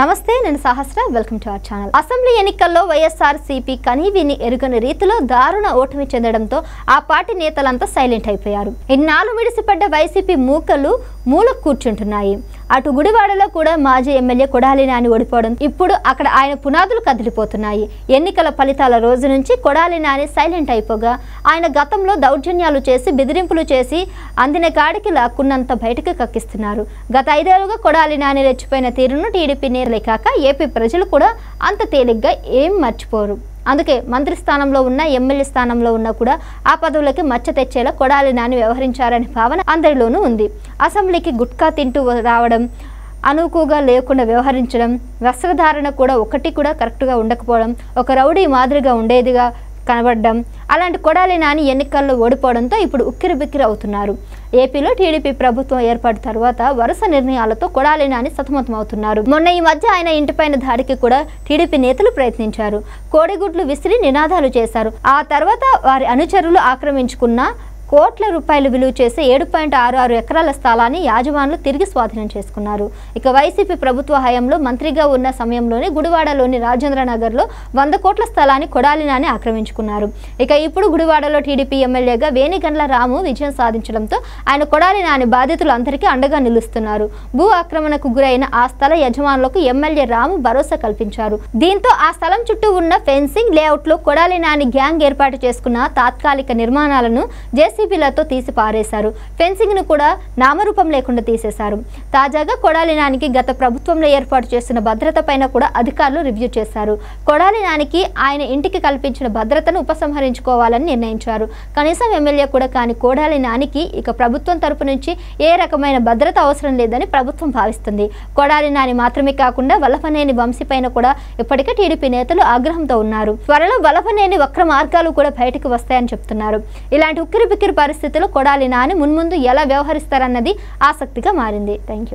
నమస్తే నేను Sahasra welcome to our channel. Assembly ఎన్నికల్లో వైఎస్ఆర్సీపీ కనీవిని ఎరుగని రీతిలో దారుణ ఓటమి చెందడంతో ఆ పార్టీ నేతలంతా సైలెంట్ అయిపోయారు. ఇన్నాళ్ళు విడిసిపడ్డ వైసీపీ మూకలు మూలకు కూర్చుంటున్నాయి. అటు గుడివాడలో కూడా మాజీ ఎమ్మెల్యే కొడాలి నాని ఓడిపోవడం ఇప్పుడు అక్కడ ఆయన పునాదులు కదిలిపోతున్నాయి. ఎన్నికల ఫలితాల రోజు నుంచి కొడాలి నాని సైలెంట్ అయిపోగా ఆయన గతంలో దౌర్జన్యాలు చేసి బెదిరింపులు చేసి అందిన కాడికి లాక్కున్నంత బయటకు కక్కిస్తున్నారు. గత 5 ఏళ్లుగా కొడాలి నాని రెచ్చిపోయిన తీరును టీడీపీ నేతలే కాక ఏపీ ప్రజలు కూడా అంత తేలిగ్గా ఏం మర్చిపోరు. అందుకే మంత్రి స్థానంలో ఉన్న ఎమ్మెల్యే స్థానంలో ఉన్నా కూడా ఆ పదవులకి మచ్చ తెచ్చేలా కొడాలి నాని వ్యవహరించారనే భావన అందరిలోనూ ఉంది. అసెంబ్లీకి గుట్కా తింటూ రావడం, అనుకుగా లేకుండా వ్యవహరించడం, వస్త్రధారణ కూడా ఒకటి కూడా కరెక్ట్గా ఉండకపోవడం, ఒక రౌడీ మాదిరిగా ఉండేదిగా కనబడడం, అలాంటి కొడాలి నాని ఎన్నికల్లో ఓడిపోవడంతో ఇప్పుడు ఉక్కిరిబిక్కిరి అవుతున్నారు. ఏపీలో టీడీపీ ప్రభుత్వం ఏర్పాటు తర్వాత వరుస నిర్ణయాలతో కొడాలి నాని సతమతమవుతున్నారు. మొన్న ఈ మధ్య ఆయన ఇంటిపైన దాడికి కూడా టీడీపీ నేతలు ప్రయత్నించారు. కోడిగుడ్లు విసిరి నినాదాలు చేశారు. ఆ తర్వాత వారి అనుచరులు ఆక్రమించుకున్న కోట్ల రూపాయలు విలువ చేసే 7.66 ఎకరాల స్థలాన్ని యాజమానులు తిరిగి స్వాధీనం చేసుకున్నారు. ఇక వైసీపీ ప్రభుత్వ హయాంలో మంత్రిగా ఉన్న సమయంలోనే గుడివాడలోని రాజేంద్ర నగర్లో 100 కోట్ల స్థలాన్ని కొడాలి నాని ఆక్రమించుకున్నారు. ఇక ఇప్పుడు గుడివాడలో టీడీపీ ఎమ్మెల్యేగా వేణిగండ్ల రాము విజయం సాధించడంతో ఆయన కొడాలి నాని బాధితులు అందరికీ అండగా నిలుస్తున్నారు. భూ ఆక్రమణకు గురైన ఆ స్థల యజమానులకు ఎమ్మెల్యే రాము భరోసా కల్పించారు. దీంతో ఆ స్థలం చుట్టూ ఉన్న ఫెన్సింగ్ లేఅవుట్లో కొడాలి నాని గ్యాంగ్ ఏర్పాటు చేసుకున్న తాత్కాలిక నిర్మాణాలను జేసీబీలతో తీసి పారేశారు. ఫెన్సింగ్ ను కూడా నామరూపం లేకుండా తీసేశారు. తాజాగా కొడాలి నానికి గత ప్రభుత్వంలో ఏర్పాటు చేసిన భద్రత పైన కూడా అధికారులు రివ్యూ చేశారు. కొడాలి నానికి ఆయన ఇంటికి కల్పించిన భద్రతను ఉపసంహరించుకోవాలని నిర్ణయించారు. కనీసం ఎమ్మెల్యే కూడా కాని కొడాలి నానికి ఇక ప్రభుత్వం తరపు నుంచి ఏ రకమైన భద్రత అవసరం లేదని ప్రభుత్వం భావిస్తుంది. కొడాలి నాని మాత్రమే కాకుండా వల్లభనేని వంశీ పైన కూడా ఇప్పటికే టీడీపీ నేతలు ఆగ్రహంతో ఉన్నారు. త్వరలో వల్లభనేని వక్ర మార్గాలు కూడా బయటకు వస్తాయని చెప్తున్నారు. ఇలాంటి ఉక్కిరిబిక్కిరి పరిస్థితుల్లో కొడాలి నాని మున్ముందు ఎలా వ్యవహరిస్తారన్నది ఆసక్తిగా మారింది. Thank you.